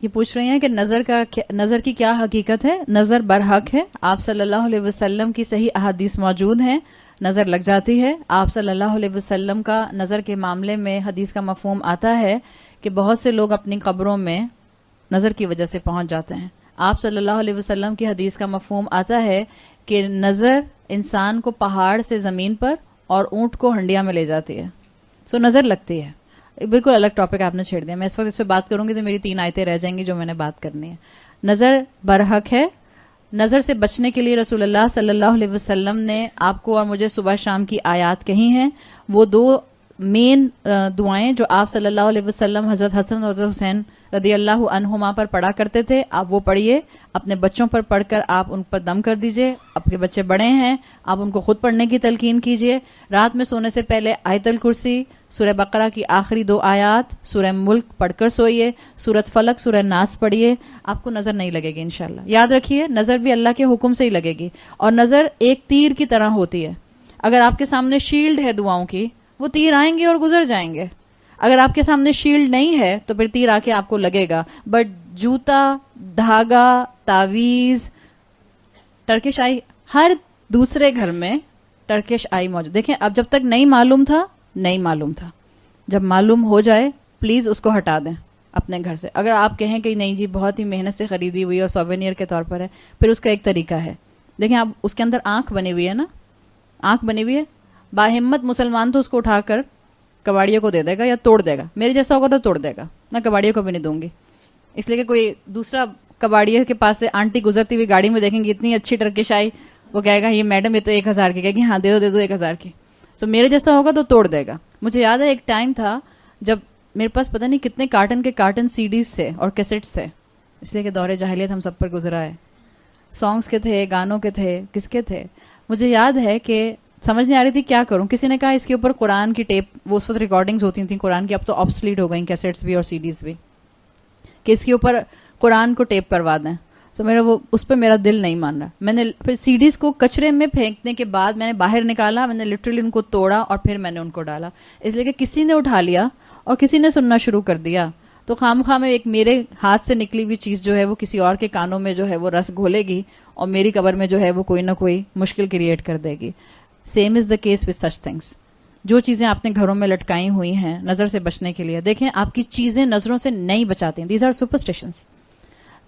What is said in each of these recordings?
یہ پوچھ رہی ہیں کہ نظر کی کیا حقیقت ہے. نظر برحق ہے. آپ صلی اللہ علیہ وسلم کی صحیح احادیث موجود ہیں, نظر لگ جاتی ہے. آپ صلی اللہ علیہ وسلم کا نظر کے معاملے میں حدیث کا مفہوم آتا ہے کہ بہت سے لوگ اپنی قبروں میں نظر کی وجہ سے پہنچ جاتے ہیں. آپ صلی اللہ علیہ وسلم کی حدیث کا مفہوم آتا ہے کہ نظر انسان کو پہاڑ سے زمین پر اور اونٹ کو ہنڈیا میں لے جاتی ہے. سو نظر لگتی ہے. بالکل الگ ٹاپک آپ نے چھیڑ دیا. میں اس وقت اس پہ بات کروں گی تو میری 3 آیتیں رہ جائیں گی جو میں نے بات کرنی ہے. نظر برحق ہے. نظر سے بچنے کے لیے رسول اللہ صلی اللہ علیہ وسلم نے آپ کو اور مجھے صبح شام کی آیات کہی ہیں. وہ 2 مین دعائیں جو آپ صلی اللہ علیہ وسلم حضرت حسن اور حضرت حسین رضی اللہ عنہما پر پڑھا کرتے تھے, آپ وہ پڑھیے. اپنے بچوں پر پڑھ کر آپ ان پر دم کر دیجئے. آپ کے بچے بڑے ہیں, آپ ان کو خود پڑھنے کی تلقین کیجئے. رات میں سونے سے پہلے آیت الکرسی, سورہ بقرہ کی آخری 2 آیات, سورہ ملک پڑھ کر سوئیے. سورۃ فلق, سورہ ناس پڑھیے. آپ کو نظر نہیں لگے گی انشاءاللہ. یاد رکھیے نظر بھی اللہ کے حکم سے ہی لگے گی. اور نظر ایک تیر کی طرح ہوتی ہے. اگر آپ کے سامنے شیلڈ ہے دعاؤں کی, وہ تیر آئیں گے اور گزر جائیں گے. اگر آپ کے سامنے شیلڈ نہیں ہے تو پھر تیر آ کے آپ کو لگے گا. بٹ جوتا, دھاگا, تعویذ, ٹرکش آئی, ہر دوسرے گھر میں ٹرکش آئی موجود. دیکھیں اب جب تک نہیں معلوم تھا, نہیں معلوم تھا. جب معلوم ہو جائے پلیز اس کو ہٹا دیں اپنے گھر سے. اگر آپ کہیں کہ نہیں جی بہت ہی محنت سے خریدی ہوئی اور سووینیر کے طور پر ہے, پھر اس کا ایک طریقہ ہے. دیکھیں آپ اس کے اندر آنکھ بنی ہوئی ہے نا, آنکھ بنی ہوئی ہے. باہمت مسلمان تو اس کو اٹھا کر کباڑیوں کو دے دے گا یا توڑ دے گا. میرے جیسا ہوگا تو توڑ دے گا. میں کباڑیوں کو بھی نہیں دوں گی, اس لیے کہ کوئی دوسرا کباڑیے کے پاس سے آنٹی گزرتی ہوئی گاڑی میں دیکھیں گی اتنی اچھی ٹرکش آئی, وہ کہے گا یہ میڈم یہ تو 1000 کی. کہے گی ہاں دے دو 1000 کی. سو میرے جیسا ہوگا تو توڑ دے گا. مجھے یاد ہے ایک ٹائم تھا جب میرے پاس پتہ نہیں کتنے کارٹن CDs تھے اور کیسٹس تھے, اس لیے کہ دور جاہلیت ہم سب پر گزرا ہے. سانگس کے تھے, گانوں کے تھے, کس کے تھے. مجھے یاد ہے کہ سمجھ نہیں آ رہی تھی کیا کروں. کسی نے کہا اس کے اوپر قرآن کی ٹیپ, وہ اس وقت ریکارڈنگز ہوتی تھیں قرآن کی, اب تو آبسلیٹ ہو گئیں کیسٹس بھی اور CDs بھی, کہ اس کے اوپر قرآن کو ٹیپ کروا دیں. تو میرا وہ اس پہ میرا دل نہیں مان رہا. میں نے پھر CDs کو کچرے میں پھینکنے کے بعد میں نے باہر نکالا, میں نے لٹرلی ان کو توڑا اور پھر میں نے ان کو ڈالا, اس لیے کہ کسی نے اٹھا لیا اور کسی نے سننا شروع کر دیا. تو خواہ میں ایک میرے ہاتھ سے نکلی ہوئی چیز جو ہے وہ کسی اور کے کانوں میں جو ہے وہ رس گھولے گی اور میری قبر میں جو ہے وہ کوئی نہ کوئی مشکل کریٹ کر دے گی. Same is the case with such things. جو چیزیں آپ نے گھروں میں لٹکائی ہوئی ہیں نظر سے بچنے کے لیے, دیکھیں آپ کی چیزیں نظروں سے نہیں بچاتی ہیں. These are superstitions.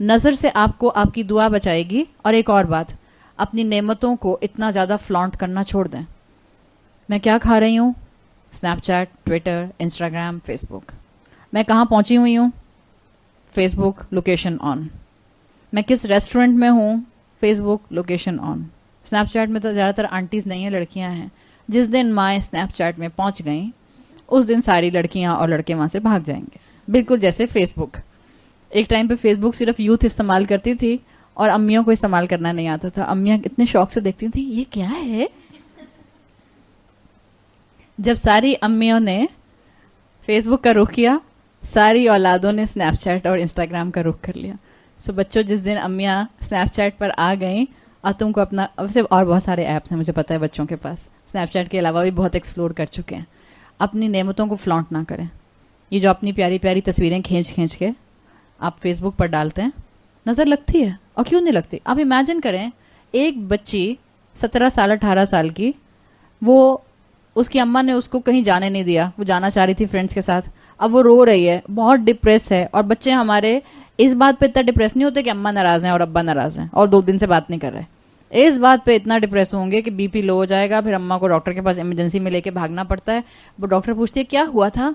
نظر سے آپ کو آپ کی دعا بچائے گی. اور ایک اور بات, اپنی نعمتوں کو اتنا زیادہ فلانٹ کرنا چھوڑ دیں. میں کیا کھا رہی ہوں, Snapchat, Twitter, Instagram, Facebook. میں کہاں پہنچی ہوئی ہوں, فیس بک لوکیشن آن. میں کس ریسٹورنٹ میں ہوں, Facebook location on. Snapchat میں تو زیادہ تر آنٹیز نہیں ہیں, لڑکیاں ہیں. جس دن مائیں اسنیپ چیٹ میں پہنچ گئیں اس دن ساری لڑکیاں اور لڑکے وہاں سے بھاگ جائیں گے. بالکل جیسے فیس بک. ایک ٹائم پہ فیس بک صرف یوتھ استعمال کرتی تھی اور امیوں کو استعمال کرنا نہیں آتا تھا. امیاں اتنے شوق سے دیکھتی تھیں یہ کیا ہے. جب ساری امیوں نے فیس بک کا رخ کیا, ساری اولادوں نے اسنیپ چیٹ اور انسٹاگرام کا رخ کر لیا. سو بچوں جس دن امیاں اسنیپ چیٹ پر آ گئیں, اور تم کو اپنا اور بہت سارے ایپس ہیں مجھے پتا ہے بچوں کے پاس, اسنیپ چیٹ کے علاوہ بھی بہت ایکسپلور کر چکے ہیں. اپنی نعمتوں کو فلانٹ نہ کریں. یہ جو اپنی پیاری پیاری تصویریں کھینچ کے آپ فیس بک پر ڈالتے ہیں, نظر لگتی ہے. اور کیوں نہیں لگتی. آپ امیجن کریں ایک بچی 17 سال 18 سال کی, وہ اس کی اماں نے اس کو کہیں جانے نہیں دیا, وہ جانا چاہ رہی تھی فرینڈس کے ساتھ, اب وہ رو رہی ہے, بہت ڈپریس ہے. اور بچے ہمارے اس بات پہ اتنا ڈپریس نہیں ہوتے کہ اماں ناراض ہیں اور ابا ناراض ہیں اور 2 دن سے بات نہیں کر رہے. اس بات پہ اتنا ڈپریس ہوں گے کہ بی پی لو ہو جائے گا, پھر اماں کو ڈاکٹر کے پاس ایمرجنسی میں لے کے بھاگنا پڑتا ہے. وہ ڈاکٹر پوچھتی ہے کیا ہوا تھا,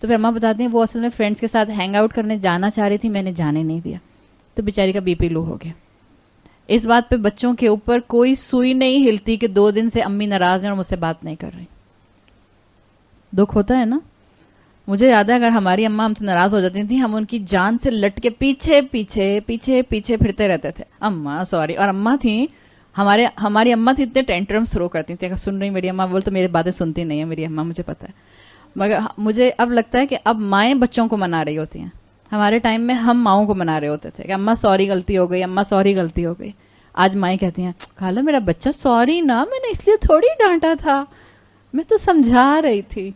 تو پھر اماں بتاتی ہیں وہ اصل میں فرینڈس کے ساتھ ہینگ آؤٹ کرنے جانا چاہ رہی تھی, میں نے جانے نہیں دیا, تو بیچاری کا بی پی لو ہو گیا. اس بات پہ بچوں کے اوپر کوئی سوئی نہیں ہلتی کہ 2 دن سے امی ناراض ہیں اور مجھ سے بات نہیں کر رہی. دکھ ہوتا ہے نا. مجھے یاد ہے اگر ہماری اماں ہم سے ناراض ہو جاتی تھیں, ہم ان کی جان سے لٹ کے پیچھے پیچھے پیچھے پیچھے پھرتے رہتے تھے, اماں سوری. اور اماں تھیں ہماری اماں تھی اتنے ٹینٹرم تھرو کرتی تھی. اگر سن رہی میری اماں, بول تو میری باتیں سنتی نہیں ہے میری اماں, مجھے پتا ہے. مگر مجھے اب لگتا ہے کہ اب مائیں بچوں کو منا رہی ہوتی ہیں. ہمارے ٹائم میں ہم ماؤں کو منا رہے ہوتے تھے کہ اماں سوری غلطی ہو گئی, اماں سوری غلطی ہو گئی. آج مائیں کہتی ہیں خالہ میرا بچہ سوری نا, میں نے اس لیے تھوڑی ڈانٹا تھا, میں تو سمجھا رہی تھی.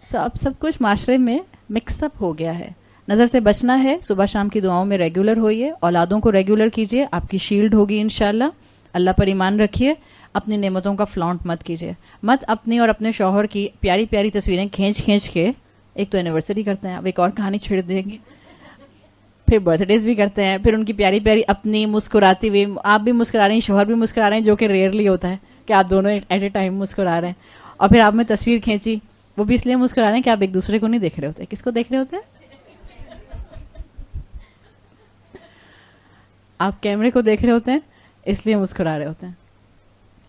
اب سب کچھ معاشرے میں مکس اپ ہو گیا ہے. نظر سے بچنا ہے، صبح شام کی دعاؤں میں ریگولر ہوئیے، اولادوں کو ریگولر کیجیے، آپ کی شیلڈ ہوگی انشاءاللہ. اللہ پر ایمان رکھیے، اپنی نعمتوں کا فلانٹ مت کیجیے، مت اپنی اور اپنے شوہر کی پیاری پیاری تصویریں کھینچ کے، ایک تو اینیورسری کرتے ہیں، اب ایک اور کہانی چھیڑ دیں گے، پھر برتھ ڈیز بھی کرتے ہیں، پھر ان کی پیاری پیاری اپنی مسکراتی ہوئی، آپ بھی مسکرا رہے ہیں، شوہر بھی مسکرا رہے ہیں، جو کہ ریئرلی ہوتا ہے کہ آپ دونوں ایٹ اے ٹائم مسکرا رہے ہیں، اور پھر آپ نے تصویر کھینچی، وہ بھی اس لیے مسکرا رہے ہیں کہ آپ ایک دوسرے کو نہیں دیکھ رہے ہوتے. کس کو دیکھ رہے ہوتے ہیں؟ آپ کیمرے کو دیکھ رہے ہوتے ہیں، اس لیے مسکرا رہے ہوتے ہیں.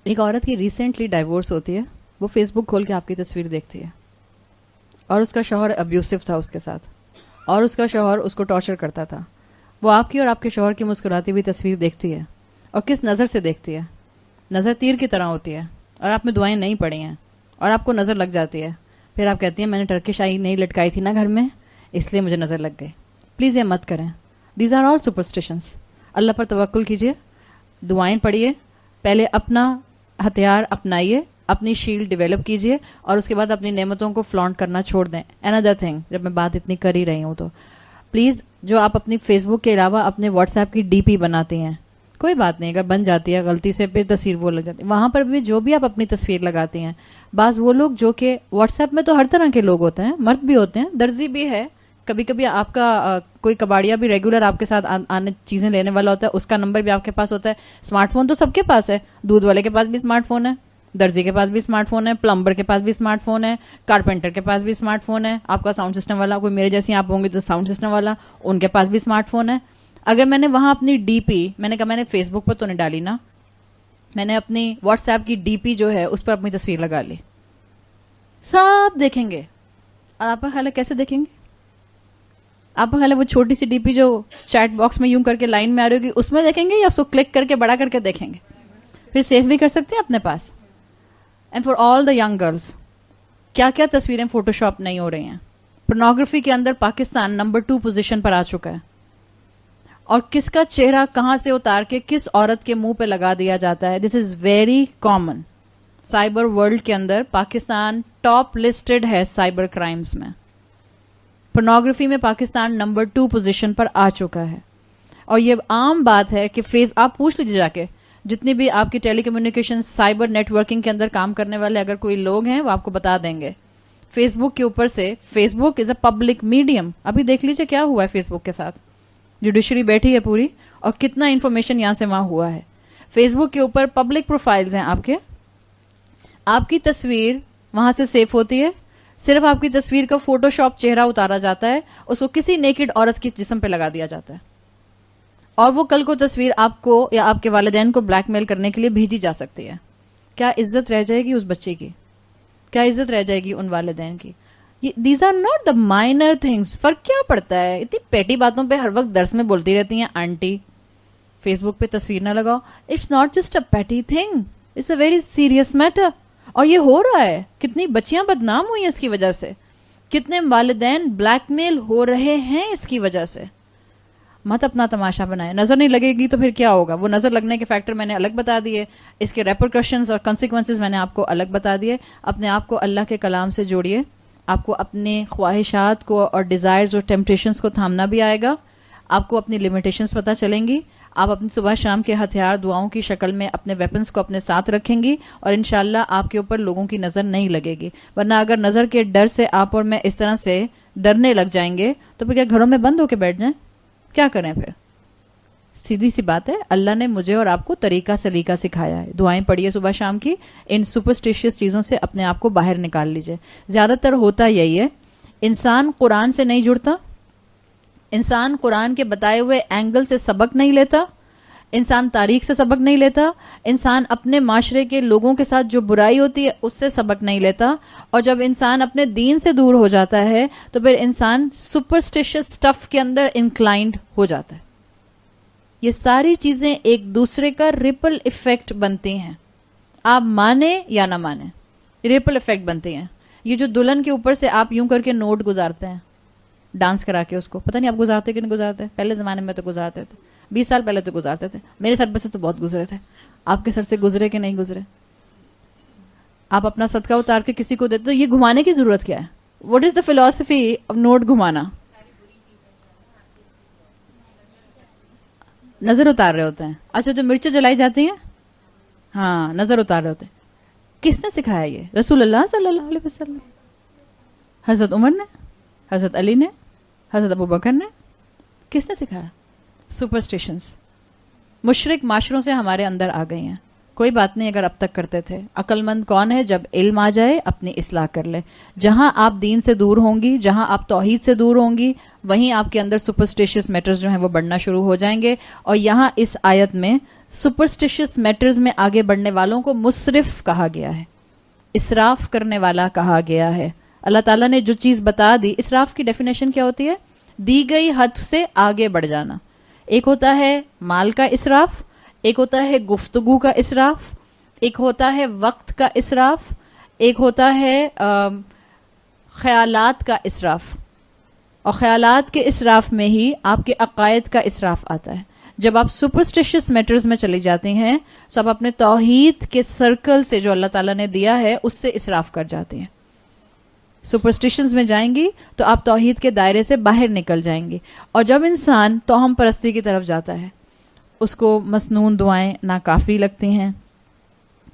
ایک عورت کی ریسنٹلی ڈائیورس ہوتی ہے، وہ فیس بک کھول کے آپ کی تصویر دیکھتی ہے، اور اس کا شوہر ابیوسو تھا اس کے ساتھ، اور اس کا شوہر اس کو ٹارچر کرتا تھا. وہ آپ کی اور آپ کے شوہر کی مسکراتی ہوئی تصویر دیکھتی ہے، اور کس نظر سے دیکھتی ہے؟ نظر تیر کی طرح ہوتی ہے، اور آپ نے دعائیں نہیں پڑھی ہیں، اور آپ کو نظر لگ جاتی ہے. پھر آپ کہتی ہیں میں نے ٹرکش آئی نہیں لٹکائی تھی نا گھر میں، اس لیے مجھے نظر لگ گئی. پلیز یہ مت کریں. These are all superstitions. Allah پر توکل کیجیے، دعائیں پڑھیے، پہلے اپنا ہتھیار اپنائیے، اپنی شیلڈ ڈیولپ کیجیے، اور اس کے بعد اپنی نعمتوں کو فلانٹ کرنا چھوڑ دیں. اندر تھنگ، جب میں بات اتنی کر ہی رہی ہوں تو پلیز، جو آپ اپنی فیس بک کے علاوہ اپنے واٹس ایپ کی ڈی پی بناتی ہیں، کوئی بات نہیں اگر بن جاتی ہے غلطی سے، پھر تصویر وہ لگ جاتی ہے، وہاں پر بھی جو بھی آپ اپنی تصویر لگاتی ہیں. بعض وہ لوگ جو کہ واٹس ایپ میں تو ہر طرح کے لوگ ہوتے ہیں، مرد بھی ہوتے ہیں، درزی بھی ہے، کبھی کبھی آپ کا کوئی کباڑیا بھی ریگولر آپ کے ساتھ آنے چیزیں لینے والا ہوتا ہے، اس کا نمبر بھی آپ کے پاس ہوتا ہے. اسمارٹ فون تو سب کے پاس ہے، دودھ والے کے پاس بھی اسمارٹ فون ہے، درزی کے پاس بھی اسمارٹ فون ہے، پلمبر کے پاس بھی اسمارٹ فون ہے، کارپینٹر کے پاس بھی اسمارٹ فون ہے، آپ کا ساؤنڈ سسٹم والا، کوئی میرے جیسی آپ ہوں گے تو ساؤنڈ سسٹم والا، ان کے پاس بھی اسمارٹ فون ہے. اگر میں نے وہاں اپنی ڈی پی، میں نے کہا میں نے فیس بک پر تو نہیں ڈالی نا، میں نے اپنی واٹس ایپ کی ڈی پی جو ہے اس پر اپنی تصویر لگا لی، سب دیکھیں گے. اور آپ کا خیال ہے کیسے دیکھیں گے؟ آپ کا خیال ہے وہ چھوٹی سی ڈی پی جو چیٹ باکس میں یوں کر کے لائن میں آ رہی ہوگی اس میں دیکھیں گے، یا اس کو کلک کر کے بڑا کر کے دیکھیں گے؟ پھر سیو بھی کر سکتے ہیں اپنے پاس. And for all the young girls, کیا کیا تصویریں فوٹو شاپ نہیں ہو رہی ہیں؟ پورنوگرافی کے اندر پاکستان نمبر 2 پوزیشن پر آ چکا ہے، اور کس کا چہرہ کہاں سے اتار کے کس عورت کے منہ پہ لگا دیا جاتا ہے. This is very common. Cyber world کے اندر پاکستان ٹاپ لسٹڈ ہے سائبر کرائمز میں. پورنوگرافی میں پاکستان نمبر 2 پوزیشن پر آ چکا ہے، اور یہ عام بات ہے کہ آپ پوچھ لیجیے جا کے، جتنی بھی آپ کی ٹیلی کمیونیکیشن سائبر نیٹ ورکنگ کے اندر کام کرنے والے اگر کوئی لوگ ہیں وہ آپ کو بتا دیں گے. فیس بک کے اوپر سے، Facebook is a public medium. ابھی دیکھ لیجیے کیا ہوا ہے فیس بک کے ساتھ، جوڈیشری بیٹھی ہے پوری، اور کتنا انفارمیشن یہاں سے وہاں ہوا ہے. فیس بک کے اوپر پبلک پروفائلز ہیں آپ کے، آپ کی تصویر وہاں سے سیف ہوتی ہے، صرف آپ کی تصویر کا فوٹو شاپ چہرہ اتارا جاتا ہے، اس کو کسی نیکڈ عورت کی جسم پہ لگا دیا جاتا ہے، اور وہ کل کو تصویر آپ کو یا آپ کے والدین کو بلیک میل کرنے کے لیے بھیجی جا سکتی ہے. کیا عزت رہ جائے گی اس بچے کی؟ کیا عزت رہ جائے گی ان والدین کی؟ These are not the minor things. فرق کیا پڑتا ہے؟ اتنی پیٹی باتوں پہ ہر وقت درس میں بولتی رہتی ہیں آنٹی فیس بک پہ تصویر نہ لگاؤ. It's not just a petty thing, it's a very serious matter. اور یہ ہو رہا ہے، کتنی بچیاں بدنام ہوئی ہیں اس کی وجہ سے، کتنے والدین بلیک میل ہو رہے ہیں اس کی وجہ سے. مت اپنا تماشا بنائے. نظر نہیں لگے گی تو پھر کیا ہوگا؟ وہ نظر لگنے کے فیکٹر میں نے الگ بتا دیے، اس کے ریپرکشنز اور کنسیکوینسز میں نے آپ کو الگ بتا دیے. اپنے آپ کو اللہ کے کلام سے جوڑیے، آپ کو اپنے خواہشات کو اور ڈیزائرز اور ٹیمپٹیشنز کو تھامنا بھی آئے گا، آپ کو اپنی لمیٹیشنز پتہ چلیں گی، آپ اپنی صبح شام کے ہتھیار دعاؤں کی شکل میں اپنے ویپنز کو اپنے ساتھ رکھیں گی، اور انشاءاللہ آپ کے اوپر لوگوں کی نظر نہیں لگے گی. ورنہ اگر نظر کے ڈر سے آپ اور میں اس طرح سے ڈرنے لگ جائیں گے تو پھر کیا گھروں میں بند ہو کے بیٹھ جائیں؟ کیا کریں پھر؟ سیدھی سی بات ہے، اللہ نے مجھے اور آپ کو طریقہ سلیقہ سکھایا ہے. دعائیں پڑھیے صبح شام کی، ان سپرسٹیشیس چیزوں سے اپنے آپ کو باہر نکال لیجئے. زیادہ تر ہوتا یہی ہے، انسان قرآن سے نہیں جڑتا، انسان قرآن کے بتائے ہوئے اینگل سے سبق نہیں لیتا، انسان تاریخ سے سبق نہیں لیتا، انسان اپنے معاشرے کے لوگوں کے ساتھ جو برائی ہوتی ہے اس سے سبق نہیں لیتا، اور جب انسان اپنے دین سے دور ہو جاتا ہے تو پھر انسان سپرسٹیشس سٹف کے اندر انکلائنڈ ہو جاتا ہے. یہ ساری چیزیں ایک دوسرے کا ریپل ایفیکٹ بنتی ہیں، آپ مانیں یا نہ مانیں، ریپل ایفیکٹ بنتی ہیں. یہ جو دلہن کے اوپر سے آپ یوں کر کے نوٹ گزارتے ہیں ڈانس کرا کے، اس کو پتہ نہیں آپ گزارتے کہ نہیں گزارتے. پہلے زمانے میں تو گزارتے تھے، 20 سال پہلے تو گزارتے تھے، میرے سر پہ سے تو بہت گزرے تھے. آپ کے سر سے گزرے کہ نہیں گزرے؟ آپ اپنا صدقہ اتار کے کسی کو دیتے تو یہ گھمانے کی ضرورت کیا ہے؟ What is the philosophy of note گھمانا؟ نظر اتار رہے ہوتے ہیں. اچھا جو مرچیں جلائی جاتی ہیں, ہاں نظر اتار رہے ہوتے ہیں. کس نے سکھایا یہ؟ رسول اللہ صلی اللہ علیہ وسلم, حضرت عمر نے, حضرت علی نے, حضرت ابو بکر نے. کس نے سکھایا؟ سپرسٹیشنز مشرک معاشروں سے ہمارے اندر آ گئی ہیں. کوئی بات نہیں اگر اب تک کرتے تھے. عقل مند کون ہے؟ جب علم آ جائے اپنی اصلاح کر لے. جہاں آپ دین سے دور ہوں گی, جہاں آپ توحید سے دور ہوں گی, وہیں آپ کے اندر سپرسٹیشیس میٹرز جو ہیں وہ بڑھنا شروع ہو جائیں گے. اور یہاں اس آیت میں سپرسٹیشیس میٹرز میں آگے بڑھنے والوں کو مسرف کہا گیا ہے, اسراف کرنے والا کہا گیا ہے. اللہ تعالیٰ نے جو چیز بتا دی, اسراف کی ڈیفینیشن کیا ہوتی ہے؟ دی گئی حد سے آگے بڑھ جانا. ایک ہوتا ہے مال کا اسراف, ایک ہوتا ہے گفتگو کا اسراف, ایک ہوتا ہے وقت کا اسراف, ایک ہوتا ہے خیالات کا اسراف. اور خیالات کے اسراف میں ہی آپ کے عقائد کا اسراف آتا ہے. جب آپ سپرسٹیشیس میٹرز میں چلی جاتی ہیں تو آپ اپنے توحید کے سرکل سے جو اللہ تعالیٰ نے دیا ہے اس سے اسراف کر جاتے ہیں. سپرسٹیشنز میں جائیں گی تو آپ توحید کے دائرے سے باہر نکل جائیں گی. اور جب انسان توہم پرستی کی طرف جاتا ہے, اس کو مسنون دعائیں ناکافی لگتی ہیں,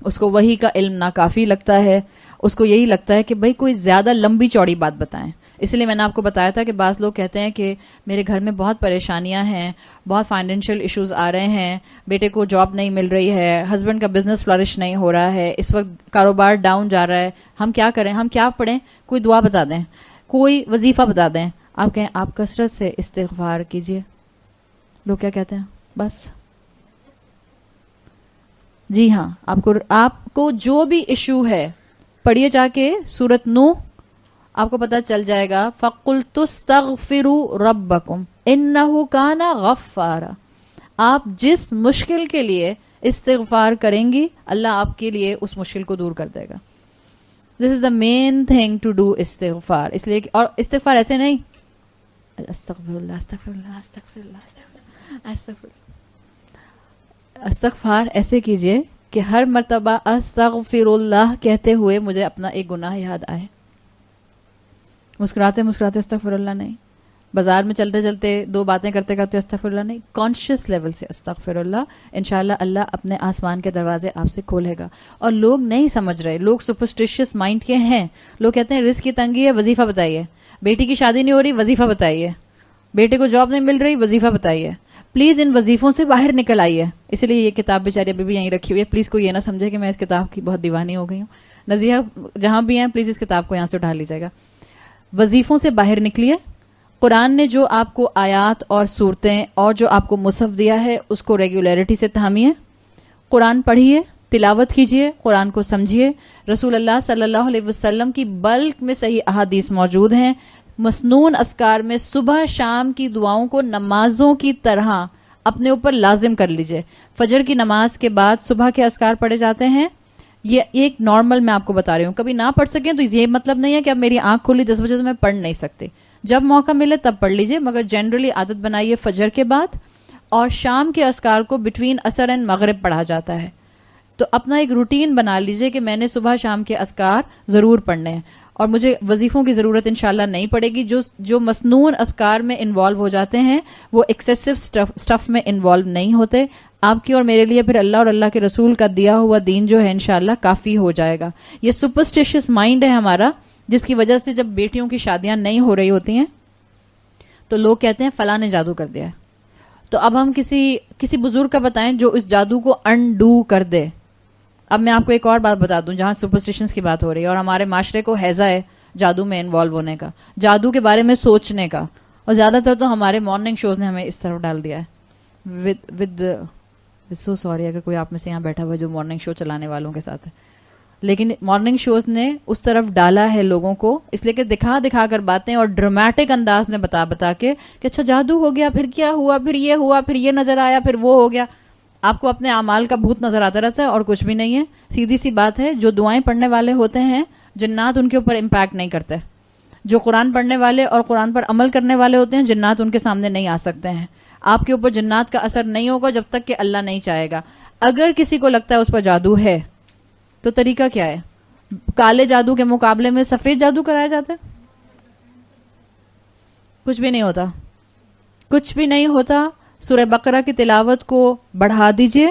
اس کو وحی کا علم ناکافی لگتا ہے, اس کو یہی لگتا ہے کہ بھئی کوئی زیادہ لمبی چوڑی بات بتائیں. اس لیے میں نے آپ کو بتایا تھا کہ بعض لوگ کہتے ہیں کہ میرے گھر میں بہت پریشانیاں ہیں, بہت فائنینشیل ایشوز آ رہے ہیں, بیٹے کو جاب نہیں مل رہی ہے, ہسبینڈ کا بزنس فلرش نہیں ہو رہا ہے, اس وقت کاروبار ڈاؤن جا رہا ہے, ہم کیا کریں, ہم کیا پڑھیں؟ کوئی دعا بتا دیں, کوئی وظیفہ بتا دیں. آپ کہیں آپ کثرت سے استغفار کیجئے. لوگ کیا کہتے ہیں؟ بس جی ہاں, آپ کو جو بھی ایشو ہے پڑھیے جا کے سورۃ نوح, آپ کو پتہ چل جائے گا. فَقُلْتُ اسْتَغْفِرُوا رَبَّكُمْ إِنَّهُ كَانَ غَفَّارًا. آپ جس مشکل کے لیے استغفار کریں گی, اللہ آپ کے لیے اس مشکل کو دور کر دے گا. دس is the main thing to do استغفار. اس لیے اور استغفار ایسے نہیں استغفر اللہ استغفر اللہ استغفر اللہ استغفر اللہ. استغفار ایسے کیجئے کہ ہر مرتبہ استغفر اللہ کہتے ہوئے مجھے اپنا ایک گناہ یاد آئے. مسکراتے مسکراتے استغفر اللہ نہیں, بازار میں چلتے چلتے دو باتیں کرتے کرتے استغفر اللہ نہیں, کانشیس لیول سے استغفر اللہ. انشاءاللہ اللہ اپنے آسمان کے دروازے آپ سے کھولے گا. اور لوگ نہیں سمجھ رہے, لوگ سپرسٹیشیس مائنڈ کے ہیں. لوگ کہتے ہیں رزق کی تنگی ہے, وظیفہ بتائیے. بیٹی کی شادی نہیں ہو رہی, وظیفہ بتائیے. بیٹے کو جاب نہیں مل رہی, وظیفہ بتائیے. پلیز ان وظیفوں سے باہر نکل آئیے. اس لیے یہ کتاب بیچاری ابھی بھی یہیں رکھی ہوئی ہے. پلیز کوئی یہ نہ سمجھے کہ میں اس کتاب کی بہت دیوانی ہو گئی ہوں. نزیہ جہاں بھی ہیں پلیز اس کتاب کو یہاں سے اٹھا لیجیے گا. وظیفوں سے باہر نکلیے. قرآن نے جو آپ کو آیات اور صورتیں اور جو آپ کو مصحف دیا ہے اس کو ریگولیرٹی سے تھامیے. قرآن پڑھیے, تلاوت کیجیے, قرآن کو سمجھیے. رسول اللہ صلی اللہ علیہ وسلم کی بلک میں صحیح احادیث موجود ہیں. مسنون اذکار میں صبح شام کی دعاؤں کو نمازوں کی طرح اپنے اوپر لازم کر لیجئے. فجر کی نماز کے بعد صبح کے اذکار پڑھے جاتے ہیں. یہ ایک نارمل میں آپ کو بتا رہی ہوں. کبھی نہ پڑھ سکیں تو یہ مطلب نہیں ہے کہ اب میری آنکھ کھلی 10 بجے تو میں پڑھ نہیں سکتی. جب موقع ملے تب پڑھ لیجئے, مگر جنرلی عادت بنائیے فجر کے بعد. اور شام کے اذکار کو بٹوین عصر اینڈ مغرب پڑھا جاتا ہے. تو اپنا ایک روٹین بنا لیجئے کہ میں نے صبح شام کے اذکار ضرور پڑھنے ہیں. اور مجھے وظیفوں کی ضرورت انشاءاللہ نہیں پڑے گی. جو مسنون اذکار میں انوالو ہو جاتے ہیں وہ ایکسیسو سٹف میں انوالو نہیں ہوتے. آپ کی اور میرے لیے پھر اللہ اور اللہ کے رسول کا دیا ہوا دین جو ہے انشاءاللہ کافی ہو جائے گا. یہ سپرسٹیشیس مائنڈ ہے ہمارا, جس کی وجہ سے جب بیٹیوں کی شادیاں نہیں ہو رہی ہوتی ہیں تو لوگ کہتے ہیں فلاں نے جادو کر دیا ہے. تو اب ہم کسی بزرگ کا بتائیں جو اس جادو کو انڈو کر دے. اب میں آپ کو ایک اور بات بتا دوں جہاں سپرسٹیشنز کی بات ہو رہی ہے اور ہمارے معاشرے کو ہیضہ ہے جادو میں انوالو ہونے کا, جادو کے بارے میں سوچنے کا. اور زیادہ تر تو ہمارے مارننگ شوز نے ہمیں اس طرف ڈال دیا ہے. ود سو سوری اگر کوئی آپ میں سے یہاں بیٹھا ہوا ہے جو مارننگ شو چلانے والوں کے ساتھ ہے, لیکن مارننگ شوز نے اس طرف ڈالا ہے لوگوں کو, اس لیے کہ دکھا دکھا کر باتیں اور ڈرامٹک انداز میں بتا کے کہ اچھا جادو ہو گیا, پھر کیا ہوا, پھر یہ ہوا, پھر یہ نظر آیا, پھر وہ ہو گیا. آپ کو اپنے اعمال کا بھوت نظر آتا رہتا ہے اور کچھ بھی نہیں ہے. سیدھی سی بات ہے, جو دعائیں پڑھنے والے ہوتے ہیں جنات ان کے اوپر امپیکٹ نہیں کرتے. جو قرآن پڑھنے والے اور قرآن پر عمل کرنے والے ہوتے ہیں جنات ان کے سامنے نہیں آ سکتے ہیں. آپ کے اوپر جنات کا اثر نہیں ہوگا جب تک کہ اللہ نہیں چاہے گا. اگر کسی کو لگتا ہے اس پر جادو ہے تو طریقہ کیا ہے؟ کالے جادو کے مقابلے میں سفید جادو کرایا جاتا ہے. کچھ بھی نہیں ہوتا, کچھ بھی نہیں ہوتا. سورہ بقرہ کی تلاوت کو بڑھا دیجئے.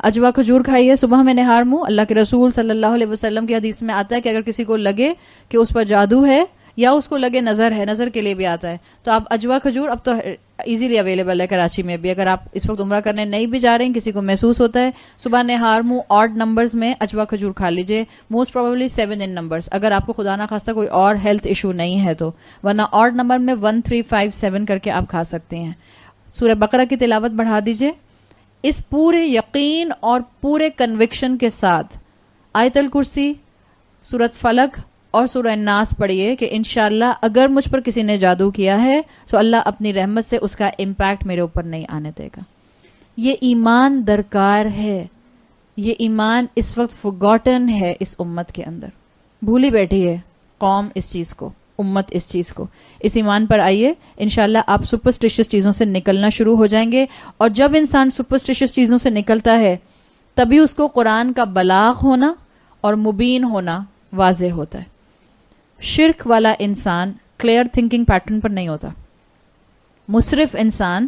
اجوا کھجور کھائیے صبح میں نہار منہ. اللہ کے رسول صلی اللہ علیہ وسلم کی حدیث میں آتا ہے کہ اگر کسی کو لگے کہ اس پر جادو ہے یا اس کو لگے نظر ہے, نظر کے لیے بھی آتا ہے, تو آپ اجوا کھجور, اب تو ایزیلی اویلیبل ہے کراچی میں بھی, اگر آپ اس وقت عمرہ کرنے نہیں بھی جا رہے ہیں, کسی کو محسوس ہوتا ہے, صبح نہار منہ آڈ نمبرز میں اجوا کھجور کھا لیجئے. موسٹ پروبیبلی 7 ان نمبرز, اگر آپ کو خدا نہ خواستہ کوئی اور ہیلتھ ایشو نہیں ہے تو, ورنہ آڈ نمبر میں 1 3 5 7 کر کے آپ کھا سکتے ہیں. سورہ بقرہ کی تلاوت بڑھا دیجئے. اس پورے یقین اور پورے کنوکشن کے ساتھ آیت الکرسی, سورۃ فلق اور سورہ الناس پڑھیے کہ انشاءاللہ اگر مجھ پر کسی نے جادو کیا ہے تو اللہ اپنی رحمت سے اس کا امپیکٹ میرے اوپر نہیں آنے دے گا. یہ ایمان درکار ہے. یہ ایمان اس وقت forgotten ہے اس امت کے اندر, بھولی بیٹھی ہے قوم اس چیز کو, امت اس چیز کو. اس ایمان پر آئیے, انشاءاللہ آپ سپرسٹیشس چیزوں سے نکلنا شروع ہو جائیں گے. اور جب انسان سپرسٹیشس چیزوں سے نکلتا ہے تبھی اس کو قرآن کا بلاغ ہونا اور مبین ہونا واضح ہوتا ہے. شرک والا انسان کلیئر تھنکنگ پیٹرن پر نہیں ہوتا. مصرف انسان,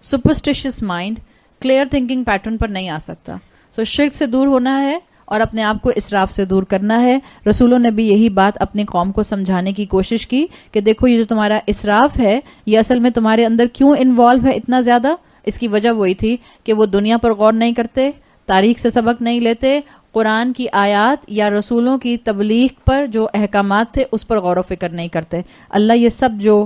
superstitious mind, clear thinking pattern پر نہیں آ سکتا. سو شرک سے دور ہونا ہے اور اپنے آپ کو اسراف سے دور کرنا ہے. رسولوں نے بھی یہی بات اپنی قوم کو سمجھانے کی کوشش کی کہ دیکھو یہ جو تمہارا اسراف ہے یہ اصل میں تمہارے اندر کیوں انوالو ہے اتنا زیادہ. اس کی وجہ وہی تھی کہ وہ دنیا پر غور نہیں کرتے, تاریخ سے سبق نہیں لیتے, قرآن کی آیات یا رسولوں کی تبلیغ پر جو احکامات تھے اس پر غور و فکر نہیں کرتے. اللہ یہ سب جو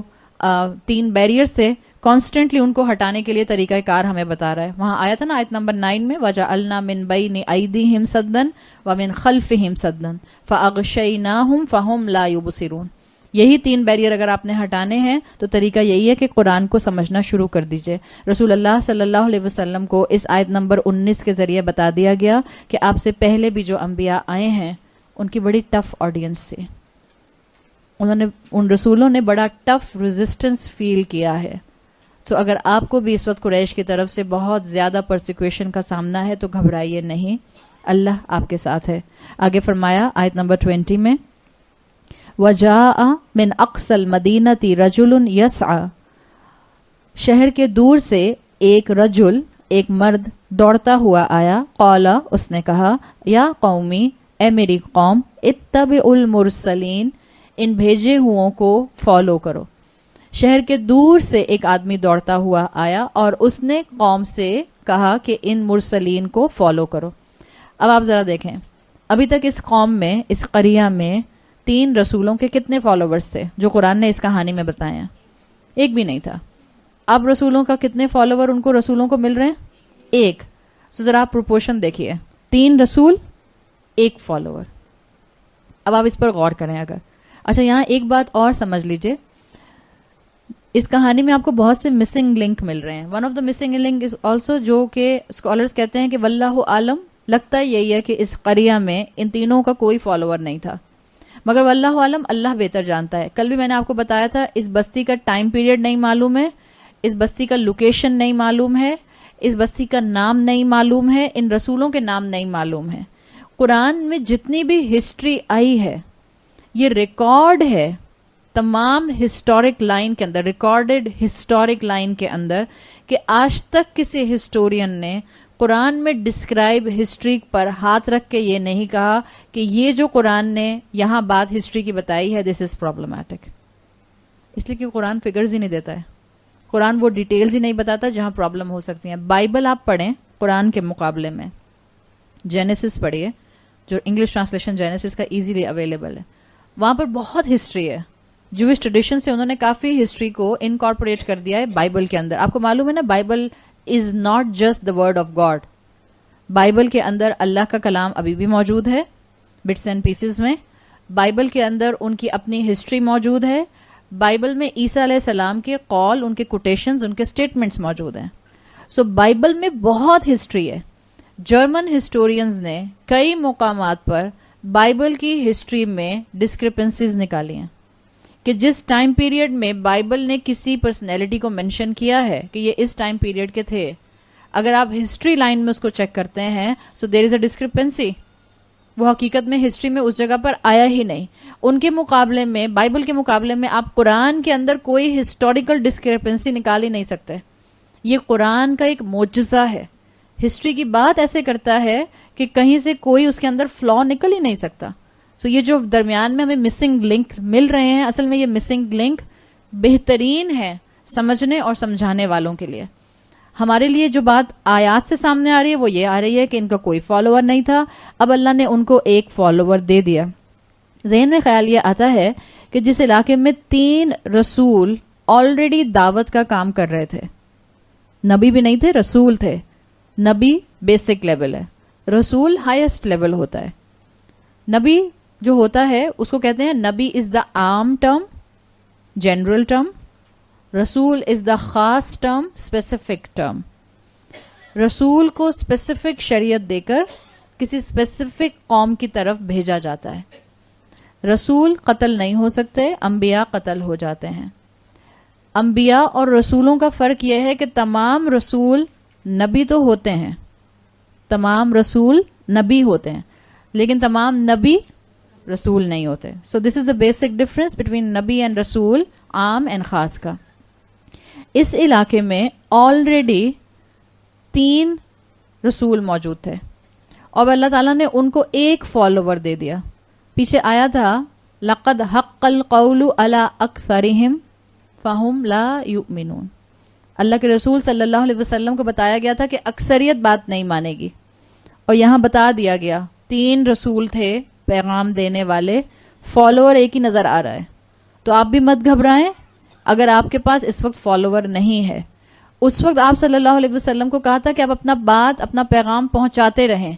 3 بیریئرز تھے کانسٹنٹلی ان کو ہٹانے کے لیے طریقہ کار ہمیں بتا رہا ہے. وہاں آیا تھا نا آیت نمبر 9 میں, وَجَعَلْنَا مِن بَيْنِ أَيْدِيهِمْ سَدًّا وَمِن خَلْفِهِمْ سَدًّا فَأَغْشَيْنَاهُمْ فَهُمْ لَا يُبْصِرُونَ. یہی 3 بیریئر اگر آپ نے ہٹانے ہیں تو طریقہ یہی ہے کہ قرآن کو سمجھنا شروع کر دیجئے. رسول اللہ صلی اللہ علیہ وسلم کو اس آیت نمبر 19 کے ذریعے بتا دیا گیا کہ آپ سے پہلے بھی جو انبیاء آئے ہیں ان کی بڑی ٹف آڈینس تھی. ان رسولوں نے بڑا ٹف ریزسٹنس فیل کیا ہے. تو اگر آپ کو بھی اس وقت قریش کی طرف سے بہت زیادہ پرسیکیوشن کا سامنا ہے تو گھبرائیے نہیں, اللہ آپ کے ساتھ ہے. آگے فرمایا آیت نمبر 20 میں, وَجَاءَ مِنْ أَقْصَى الْمَدِينَةِ رَجُلٌ يَسْعَى. شہر کے دور سے ایک رجل, ایک مرد دوڑتا ہوا آیا. قَالَ, اس نے کہا, یا قومی, اے میری قوم, اتَّبِعُوا الْمُرْسَلِينَ, ان بھیجے ہوں کو فالو کرو. شہر کے دور سے ایک آدمی دوڑتا ہوا آیا اور اس نے قوم سے کہا کہ ان مرسلین کو فالو کرو. اب آپ ذرا دیکھیں, ابھی تک اس قوم میں, اس قریہ میں 3 رسولوں کے کتنے فالوورز تھے جو قرآن نے اس کہانی میں بتائے ہیں؟ ایک بھی نہیں تھا. اب رسولوں کا کتنے فالوور ان کو رسولوں کو مل رہے ہیں؟ ایک. سو ذرا آپ پروپورشن دیکھیے, 3 رسول 1 فالوور. اب آپ اس پر غور کریں. اگر اچھا یہاں ایک بات اور سمجھ لیجئے, اس کہانی میں آپ کو بہت سے مسنگ لنک مل رہے ہیں. One of the missing link is also, جو کہ اسکالرس کہتے ہیں کہ واللہ عالم, لگتا یہی ہے کہ اس قریہ میں ان تینوں کا کوئی فالوور نہیں تھا, مگر واللہ عالم, اللہ بہتر جانتا ہے. کل بھی میں نے آپ کو بتایا تھا اس بستی کا ٹائم پیریڈ نہیں معلوم ہے, اس بستی کا لوکیشن نہیں معلوم ہے, اس بستی کا نام نہیں معلوم ہے, ان رسولوں کے نام نہیں معلوم ہے. قرآن میں جتنی بھی ہسٹری آئی ہے یہ ریکارڈ ہے تمام ہسٹورک لائن کے اندر, ریکارڈڈ ہسٹورک لائن کے اندر, کہ آج تک کسی ہسٹورین نے قرآن میں ڈسکرائب ہسٹری پر ہاتھ رکھ کے یہ نہیں کہا کہ یہ جو قرآن نے یہاں بات ہسٹری کی بتائی ہے دس از پرابلمٹک. اس لیے کہ قرآن فگرز ہی نہیں دیتا ہے, قرآن وہ ڈیٹیلز ہی نہیں بتاتا جہاں پرابلم ہو سکتی ہیں. بائبل آپ پڑھیں قرآن کے مقابلے میں, جینیسس پڑھیے, جو انگلش ٹرانسلیشن جینیسس کا ایزیلی اویلیبل ہے, وہاں پر بہت ہسٹری ہے. جوش ٹریڈیشن سے انہوں نے کافی ہسٹری کو انکارپوریٹ کر دیا ہے بائبل کے اندر. آپ کو معلوم ہے نا, Bible is not just the word of God. Bible کے اندر اللہ کا کلام ابھی بھی موجود ہے بٹس اینڈ پیسز میں. بائبل کے اندر ان کی اپنی ہسٹری موجود ہے. بائبل میں عیسیٰ علیہ السلام کے قول, ان کے کوٹیشنز, ان کے سٹیٹمنٹس موجود ہیں. سو بائبل میں بہت ہسٹری ہے. جرمن ہسٹورینز نے کئی مقامات پر بائبل کی ہسٹری میں ڈسکرپنسیز نکالی ہیں کہ جس ٹائم پیریڈ میں بائبل نے کسی پرسنالٹی کو منشن کیا ہے کہ یہ اس ٹائم پیریڈ کے تھے, اگر آپ ہسٹری لائن میں اس کو چیک کرتے ہیں سو دیر از اے ڈسکرپنسی. وہ حقیقت میں ہسٹری میں اس جگہ پر آیا ہی نہیں. ان کے مقابلے میں, بائبل کے مقابلے میں آپ قرآن کے اندر کوئی ہسٹوریکل ڈسکرپنسی نکال ہی نہیں سکتے. یہ قرآن کا ایک معجزہ ہے. ہسٹری کی بات ایسے کرتا ہے کہ کہیں سے کوئی اس کے اندر فلا نکل ہی نہیں سکتا. سو یہ جو درمیان میں ہمیں مسنگ لنک مل رہے ہیں، اصل میں یہ مسنگ لنک بہترین ہے سمجھنے اور سمجھانے والوں کے لیے. ہمارے لیے جو بات آیات سے سامنے آ رہی ہے وہ یہ آ رہی ہے کہ ان کا کوئی فالوور نہیں تھا، اب اللہ نے ان کو ایک فالوور دے دیا. ذہن میں خیال یہ آتا ہے کہ جس علاقے میں 3 رسول آلریڈی دعوت کا کام کر رہے تھے، نبی بھی نہیں تھے، رسول تھے. نبی بیسک لیول ہے، رسول ہائیسٹ لیول ہوتا ہے. نبی جو ہوتا ہے اس کو کہتے ہیں نبی از دا عام ٹرم، جنرل ٹرم. رسول از دا خاص ٹرم، اسپیسیفک ٹرم. رسول کو اسپیسیفک شریعت دے کر کسی اسپیسیفک قوم کی طرف بھیجا جاتا ہے. رسول قتل نہیں ہو سکتے، انبیاء قتل ہو جاتے ہیں. انبیاء اور رسولوں کا فرق یہ ہے کہ تمام رسول نبی تو ہوتے ہیں، تمام رسول نبی ہوتے ہیں، لیکن تمام نبی رسول نہیں ہوتے. سو دس is the basic difference between نبی اینڈ رسول، عام اینڈ خاص کا. اس علاقے میں آلریڈی 3 رسول موجود تھے اور اللہ تعالیٰ نے ان کو ایک فالوور دے دیا. پیچھے آیا تھا لقد حق القول علی اکثرہم فہم لا یؤمنون. اللہ کے رسول صلی اللہ علیہ وسلم کو بتایا گیا تھا کہ اکثریت بات نہیں مانے گی، اور یہاں بتا دیا گیا 3 رسول تھے پیغام دینے والے، فالوور ایک ہی نظر آ رہا ہے. تو آپ بھی مت گھبرائیں اگر آپ کے پاس اس وقت فالوور نہیں ہے. اس وقت آپ صلی اللہ علیہ وسلم کو کہا تھا کہ آپ اپنا پیغام پہنچاتے رہیں.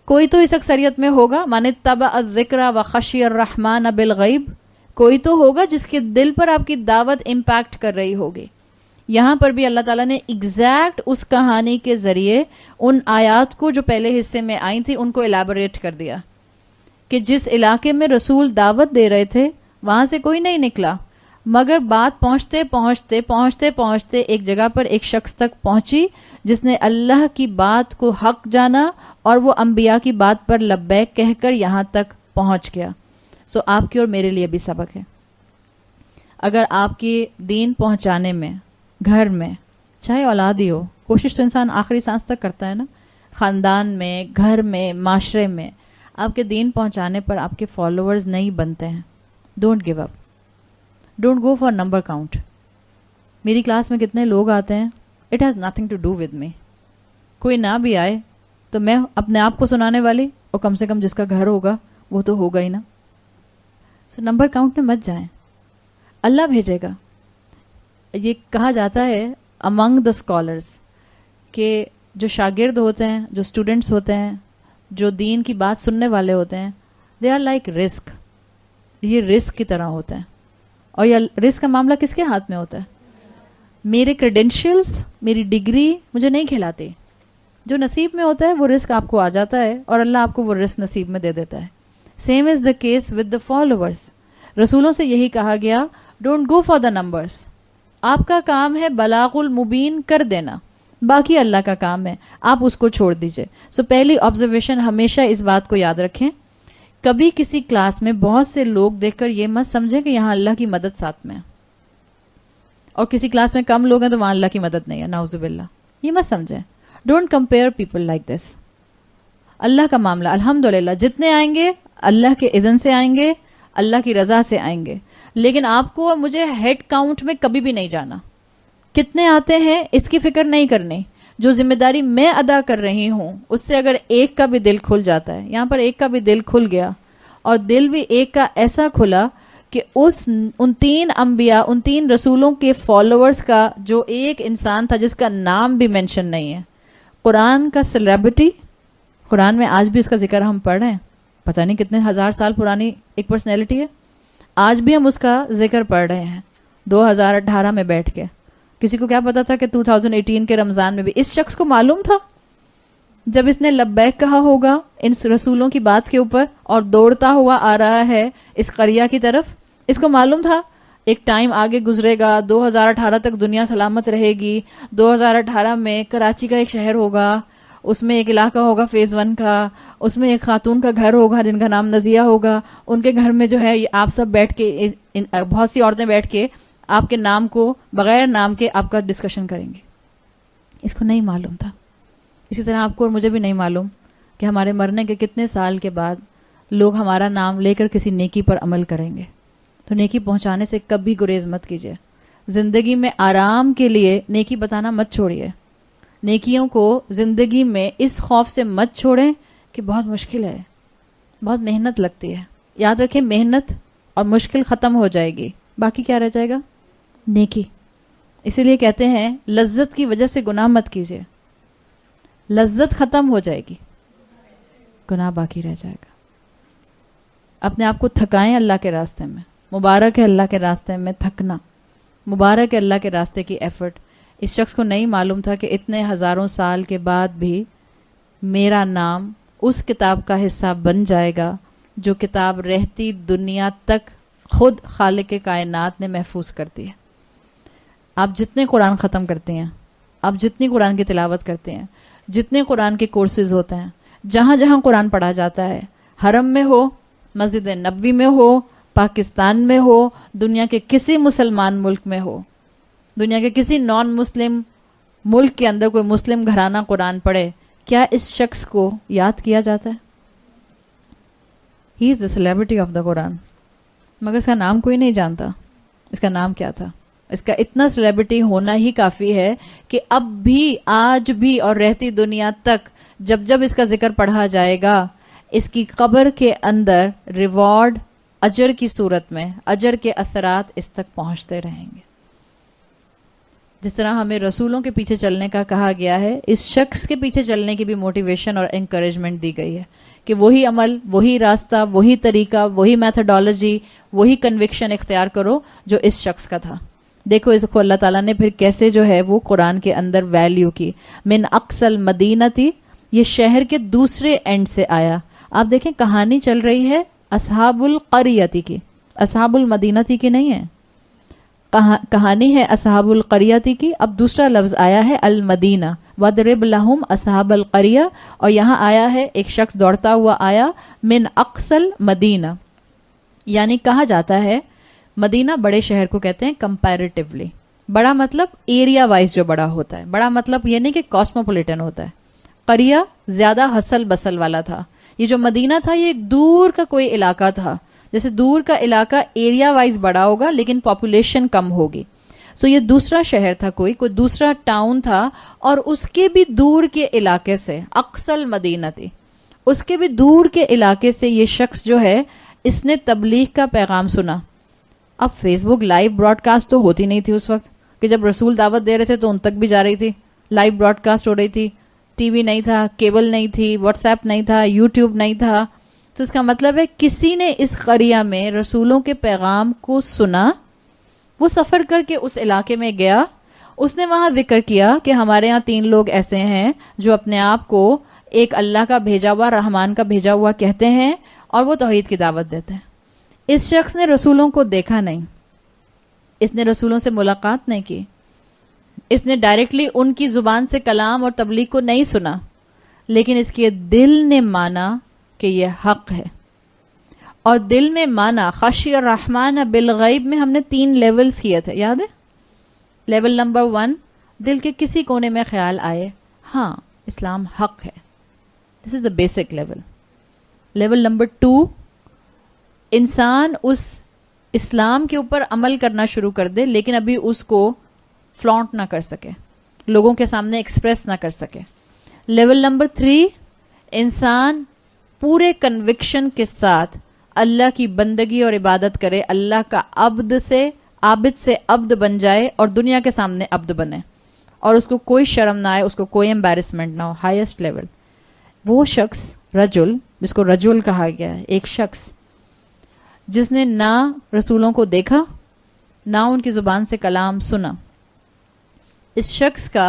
کوئی تو اس اکثریت میں ہوگا، من اتبع الذکر وخشی الرحمن بالغیب، کوئی تو ہوگا جس کے دل پر آپ کی دعوت امپیکٹ کر رہی ہوگی. یہاں پر بھی اللہ تعالیٰ نے ایگزیکٹ اس کہانی کے ذریعے ان آیات کو جو پہلے حصے میں آئی تھی ان کو الیبوریٹ کر دیا کہ جس علاقے میں رسول دعوت دے رہے تھے وہاں سے کوئی نہیں نکلا، مگر بات پہنچتے پہنچتے پہنچتے پہنچتے ایک جگہ پر ایک شخص تک پہنچی جس نے اللہ کی بات کو حق جانا اور وہ انبیاء کی بات پر لبیک کہہ کر یہاں تک پہنچ گیا. سو آپ کی اور میرے لیے بھی سبق ہے. اگر آپ کی دین پہنچانے میں گھر میں چاہے اولاد ہی ہو، کوشش تو انسان آخری سانس تک کرتا ہے نا، خاندان میں، گھر میں، معاشرے میں آپ کے دین پہنچانے پر آپ کے فالوورز نہیں بنتے ہیں، don't give up, don't go for number count. میری کلاس میں کتنے لوگ آتے ہیں، it has nothing to do with me. کوئی نہ بھی آئے تو میں اپنے آپ کو سنانے والی، اور کم سے کم جس کا گھر ہوگا وہ تو ہوگا ہی نا. سو نمبر کاؤنٹ میں مت جائیں، اللہ بھیجے گا. یہ کہا جاتا ہے امنگ دا اسکالرس کہ جو شاگرد ہوتے ہیں، جو اسٹوڈنٹس ہوتے ہیں، جو دین کی بات سننے والے ہوتے ہیں، دے آر لائک رسک. یہ رسک کی طرح ہوتا ہے. اور یہ رسک کا معاملہ کس کے ہاتھ میں ہوتا ہے؟ میرے کریڈینشیلز، میری ڈگری مجھے نہیں کھلاتی. جو نصیب میں ہوتا ہے وہ رسک آپ کو آ جاتا ہے اور اللہ آپ کو وہ رسک نصیب میں دے دیتا ہے. Same is the case with the followers. رسولوں سے یہی کہا گیا don't go for the numbers. آپ کا کام ہے بلاغ المبین کر دینا، باقی اللہ کا کام ہے، آپ اس کو چھوڑ دیجئے. سو پہلی آبزرویشن ہمیشہ اس بات کو یاد رکھیں، کبھی کسی کلاس میں بہت سے لوگ دیکھ کر یہ مت سمجھیں کہ یہاں اللہ کی مدد ساتھ میں ہے، اور کسی کلاس میں کم لوگ ہیں تو وہاں اللہ کی مدد نہیں ہے، نعوذ باللہ. یہ مت سمجھیں. Don't compare people like this. Allah کا معاملہ الحمدللہ جتنے آئیں گے اللہ کے اذن سے آئیں گے، اللہ کی رضا سے آئیں گے. لیکن آپ کو اور مجھے ہیڈ کاؤنٹ میں کبھی بھی نہیں جانا. کتنے آتے ہیں اس کی فکر نہیں کرنی. جو ذمہ داری میں ادا کر رہی ہوں اس سے اگر ایک کا بھی دل کھل جاتا ہے، یہاں پر ایک کا بھی دل کھل گیا، اور دل بھی ایک کا ایسا کھلا کہ ان 3 انبیاء، ان 3 رسولوں کے فالوورز کا جو ایک انسان تھا جس کا نام بھی مینشن نہیں ہے، قرآن کا سیلیبریٹی، قرآن میں آج بھی اس کا ذکر ہم پڑھ رہے ہیں، پتہ نہیں کتنے 1000 سال پرانی ایک پرسنالٹی ہے، آج بھی ہم اس کا ذکر پڑھ رہے ہیں 2018 میں بیٹھ کے. کسی کو کیا پتا تھا کہ 2018 کے رمضان میں بھی اس شخص کو معلوم تھا جب اس نے لبیک کہا ہوگا ان رسولوں کی بات کے اوپر اور دوڑتا ہوا آ رہا ہے اس قریہ کی طرف، اس کو معلوم تھا ایک ٹائم آگے گزرے گا، 2018 تک دنیا سلامت رہے گی، 2018 میں کراچی کا ایک شہر ہوگا، اس میں ایک علاقہ ہوگا فیز 1 کا، اس میں ایک خاتون کا گھر ہوگا جن کا نام نزیہ ہوگا، ان کے گھر میں جو ہے آپ سب بیٹھ کے، بہت سی عورتیں بیٹھ کے آپ کے نام کو بغیر نام کے آپ کا ڈسکشن کریں گے. اس کو نہیں معلوم تھا. اسی طرح آپ کو اور مجھے بھی نہیں معلوم کہ ہمارے مرنے کے کتنے سال کے بعد لوگ ہمارا نام لے کر کسی نیکی پر عمل کریں گے. تو نیکی پہنچانے سے کبھی گریز مت کیجیے. زندگی میں آرام کے لیے نیکی بتانا مت چھوڑیے. نیکیوں کو زندگی میں اس خوف سے مت چھوڑیں کہ بہت مشکل ہے, بہت محنت لگتی ہے. یاد رکھیں, محنت اور مشکل ختم ہو جائے گی, باقی کیا رہ جائے گا؟ نیکی. اسی لیے کہتے ہیں لذت کی وجہ سے گناہ مت کیجیے. لذت ختم ہو جائے گی, گناہ باقی رہ جائے گا. اپنے آپ کو تھکائیں اللہ کے راستے میں. مبارک ہے اللہ کے راستے میں تھکنا, مبارک ہے اللہ کے راستے کی ایفرٹ. اس شخص کو نہیں معلوم تھا کہ اتنے ہزاروں سال کے بعد بھی میرا نام اس کتاب کا حصہ بن جائے گا جو کتاب رہتی دنیا تک خود خالق کائنات نے محفوظ کرتی ہے. آپ جتنے قرآن ختم کرتے ہیں, آپ جتنی قرآن کی تلاوت کرتے ہیں, جتنے قرآن کے کورسز ہوتے ہیں, جہاں جہاں قرآن پڑھا جاتا ہے, حرم میں ہو, مسجد نبوی میں ہو, پاکستان میں ہو, دنیا کے کسی مسلمان ملک میں ہو, دنیا کے کسی نان مسلم ملک کے اندر کوئی مسلم گھرانہ قرآن پڑھے, کیا اس شخص کو یاد کیا جاتا ہے؟ ہی از دا سیلیبریٹی آف دا قرآن. مگر اس کا نام کوئی نہیں جانتا. اس کا نام کیا تھا؟ اس کا اتنا سیلیبریٹی ہونا ہی کافی ہے کہ اب بھی, آج بھی اور رہتی دنیا تک جب جب اس کا ذکر پڑھا جائے گا, اس کی قبر کے اندر ریوارڈ اجر کی صورت میں, اجر کے اثرات اس تک پہنچتے رہیں گے. جس طرح ہمیں رسولوں کے پیچھے چلنے کا کہا گیا ہے, اس شخص کے پیچھے چلنے کی بھی موٹیویشن اور انکریجمنٹ دی گئی ہے کہ وہی عمل, وہی راستہ, وہی طریقہ, وہی میتھڈالوجی, وہی کنوکشن اختیار کرو جو اس شخص کا تھا. دیکھو اس کو اللہ تعالیٰ نے پھر کیسے جو ہے وہ قرآن کے اندر ویلیو کی. من اقصى المدینہ, یہ شہر کے دوسرے اینڈ سے آیا. آپ دیکھیں کہانی چل رہی ہے اصحاب القریہ کی, اصحاب المدینہ کی نہیں ہے. کہانی ہے اصحاب القریہ کی. اب دوسرا لفظ آیا ہے المدینہ, وَضْرِبْ لَهُمْ أَصْحَابَ الْقَرْيَةِ, اور یہاں آیا ہے ایک شخص دوڑتا ہوا آیا من اقصى المدینہ. یعنی کہا جاتا ہے مدینہ بڑے شہر کو کہتے ہیں کمپیریٹیولی. بڑا مطلب ایریا وائز جو بڑا ہوتا ہے, بڑا مطلب یہ نہیں کہ کاسموپولیٹن ہوتا ہے. قریہ زیادہ ہسل بسل والا تھا. یہ جو مدینہ تھا یہ ایک دور کا کوئی علاقہ تھا. جیسے دور کا علاقہ ایریا وائز بڑا ہوگا لیکن پاپولیشن کم ہوگی. سو یہ دوسرا شہر تھا, کوئی دوسرا ٹاؤن تھا, اور اس کے بھی دور کے علاقے سے, اقصى المدینہ تھی, اس کے بھی دور کے علاقے سے یہ شخص جو ہے اس نے تبلیغ کا پیغام سنا. اب فیس بک لائیو براڈ کاسٹ تو ہوتی نہیں تھی اس وقت کہ جب رسول دعوت دے رہے تھے تو ان تک بھی جا رہی تھی, لائیو براڈ کاسٹ ہو رہی تھی. ٹی وی نہیں تھا, کیبل نہیں تھی, واٹس ایپ نہیں تھا, یوٹیوب نہیں تھا. تو اس کا مطلب ہے کسی نے اس قریہ میں رسولوں کے پیغام کو سنا, وہ سفر کر کے اس علاقے میں گیا, اس نے وہاں ذکر کیا کہ ہمارے ہاں 3 لوگ ایسے ہیں جو اپنے آپ کو ایک اللہ کا بھیجا ہوا, رحمان کا بھیجا ہوا کہتے ہیں, اور وہ توحید کی دعوت دیتے ہیں. اس شخص نے رسولوں کو دیکھا نہیں, اس نے رسولوں سے ملاقات نہیں کی, اس نے ڈائریکٹلی ان کی زبان سے کلام اور تبلیغ کو نہیں سنا, لیکن اس کے دل نے مانا کہ یہ حق ہے. اور دل میں مانا, خشی الرحمن بالغیب میں ہم نے 3 لیولز کیے تھے, یاد ہے؟ لیول نمبر 1, دل کے کسی کونے میں خیال آئے ہاں اسلام حق ہے, this is the basic level. Level number 2, انسان اس اسلام کے اوپر عمل کرنا شروع کر دے لیکن ابھی اس کو فلانٹ نہ کر سکے, لوگوں کے سامنے ایکسپریس نہ کر سکے. لیول نمبر 3, انسان پورے کنوکشن کے ساتھ اللہ کی بندگی اور عبادت کرے, اللہ کا عبد سے عبد بن جائے اور دنیا کے سامنے عبد بنے, اور اس کو کوئی شرم نہ آئے, اس کو کوئی ایمبیرسمنٹ نہ ہو. Highest level. وہ شخص رجل, جس کو رجل کہا گیا ہے, ایک شخص جس نے نہ رسولوں کو دیکھا نہ ان کی زبان سے کلام سنا, اس شخص کا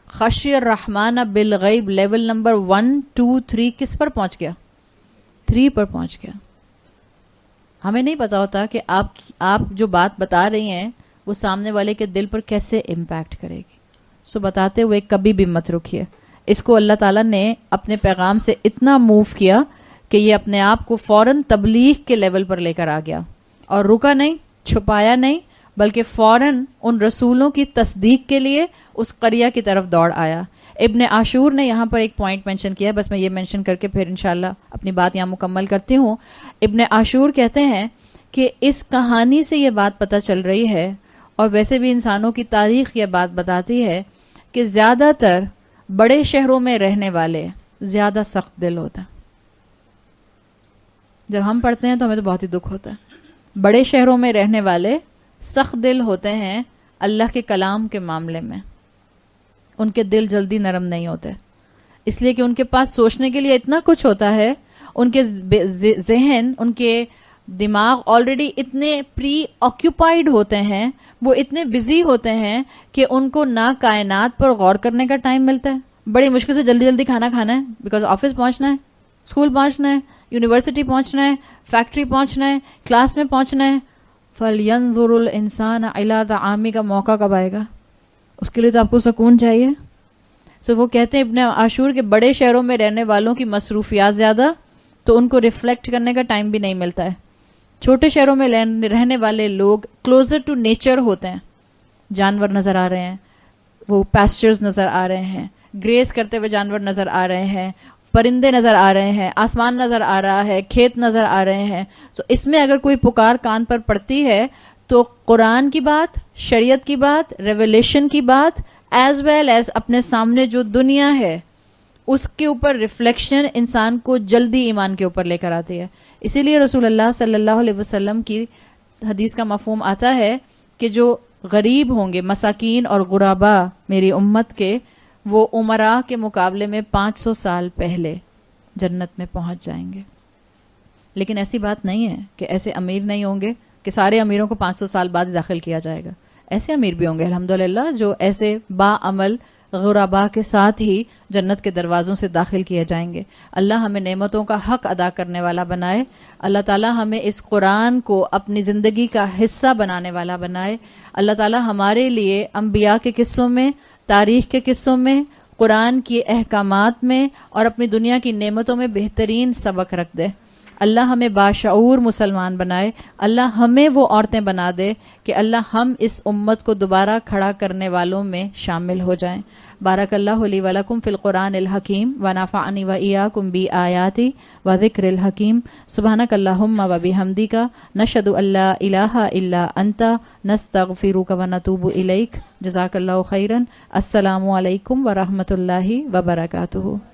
خشی الرحمن بالغیب لیول نمبر 1, 2, 3 کس پر پہنچ گیا؟ 3 پر پہنچ گیا. ہمیں نہیں پتا ہوتا کہ آپ جو بات بتا رہی ہیں وہ سامنے والے کے دل پر کیسے امپیکٹ کرے گی. سو بتاتے ہوئے کبھی بھی مت رکیے. اس کو اللہ تعالیٰ نے اپنے پیغام سے اتنا موو کیا کہ یہ اپنے آپ کو فوراً تبلیغ کے لیول پر لے کر آ گیا, اور رکا نہیں, چھپایا نہیں, بلکہ فوراً ان رسولوں کی تصدیق کے لیے اس قریہ کی طرف دوڑ آیا. ابن عاشور نے یہاں پر ایک پوائنٹ مینشن کیا، بس میں یہ مینشن کر کے پھر انشاءاللہ اپنی بات یہاں مکمل کرتی ہوں. ابن عاشور کہتے ہیں کہ اس کہانی سے یہ بات پتہ چل رہی ہے، اور ویسے بھی انسانوں کی تاریخ یہ بات بتاتی ہے کہ زیادہ تر بڑے شہروں میں رہنے والے زیادہ سخت دل ہوتا ہے. جب ہم پڑھتے ہیں تو ہمیں تو بہت ہی دکھ ہوتا ہے. بڑے شہروں میں رہنے والے سخت دل ہوتے ہیں اللہ کے کلام کے معاملے میں. ان کے دل جلدی نرم نہیں ہوتے، اس لیے کہ ان کے پاس سوچنے کے لیے اتنا کچھ ہوتا ہے. ان کے ذہن، ان کے دماغ آلریڈی اتنے پری آکیوپائڈ ہوتے ہیں، وہ اتنے بزی ہوتے ہیں کہ ان کو نہ کائنات پر غور کرنے کا ٹائم ملتا ہے. بڑی مشکل سے جلدی جلدی کھانا کھانا ہے، بیکاز آفس پہنچنا ہے، اسکول پہنچنا ہے، یونیورسٹی پہنچنا ہے، فیکٹری پہنچنا ہے، کلاس میں پہنچنا ہے. فَلْيَنْظُرُ الْإِنسَانَ إِلَىٰ طَعَامِهِ کا موقع کب آئے گا؟ اس کے لیے تو آپ کو سکون چاہیے. وہ کہتے ہیں ابن عاشور کے بڑے شہروں میں رہنے والوں کی مصروفیات زیادہ، تو ان کو ریفلیکٹ کرنے کا ٹائم بھی نہیں ملتا ہے. چھوٹے شہروں میں رہنے والے لوگ کلوزر ٹو نیچر ہوتے ہیں. جانور نظر آ رہے ہیں، وہ پیسچرز نظر آ رہے ہیں، گریز کرتے ہوئے جانور نظر آ رہے ہیں، پرندے نظر آ رہے ہیں، آسمان نظر آ رہا ہے، کھیت نظر آ رہے ہیں. تو اس میں اگر کوئی پکار کان پر پڑتی ہے تو قرآن کی بات، شریعت کی بات، ریولیشن کی بات، ایز ویل ایز اپنے سامنے جو دنیا ہے اس کے اوپر ریفلیکشن انسان کو جلدی ایمان کے اوپر لے کر آتی ہے. اسی لیے رسول اللہ صلی اللہ علیہ وسلم کی حدیث کا مفہوم آتا ہے کہ جو غریب ہوں گے، مساکین اور غربا میری امت کے، وہ امراء کے مقابلے میں 500 سال پہلے جنت میں پہنچ جائیں گے. لیکن ایسی بات نہیں ہے کہ ایسے امیر نہیں ہوں گے کہ سارے امیروں کو 500 سال بعد داخل کیا جائے گا. ایسے امیر بھی ہوں گے الحمدللہ جو ایسے با عمل غربا کے ساتھ ہی جنت کے دروازوں سے داخل کیے جائیں گے. اللہ ہمیں نعمتوں کا حق ادا کرنے والا بنائے. اللہ تعالی ہمیں اس قرآن کو اپنی زندگی کا حصہ بنانے والا بنائے. اللہ تعالی ہمارے لیے انبیاء کے قصوں میں، تاریخ کے قصوں میں، قرآن کی احکامات میں اور اپنی دنیا کی نعمتوں میں بہترین سبق رکھ دے. اللہ ہمیں باشعور مسلمان بنائے. اللہ ہمیں وہ عورتیں بنا دے کہ اللہ ہم اس امت کو دوبارہ کھڑا کرنے والوں میں شامل ہو جائیں. بارک اللہ لی ولکم فی القرآن الحکیم ونفعنی وإیاکم بآیاتی وذکر الحکیم. سبحانک اللہم وبحمدک نشہد ان لا الہ الا انت نستغفرک ونتوب الیک. جزاک اللہ خیرا. السلام علیکم ورحمۃ اللہ وبرکاتہ.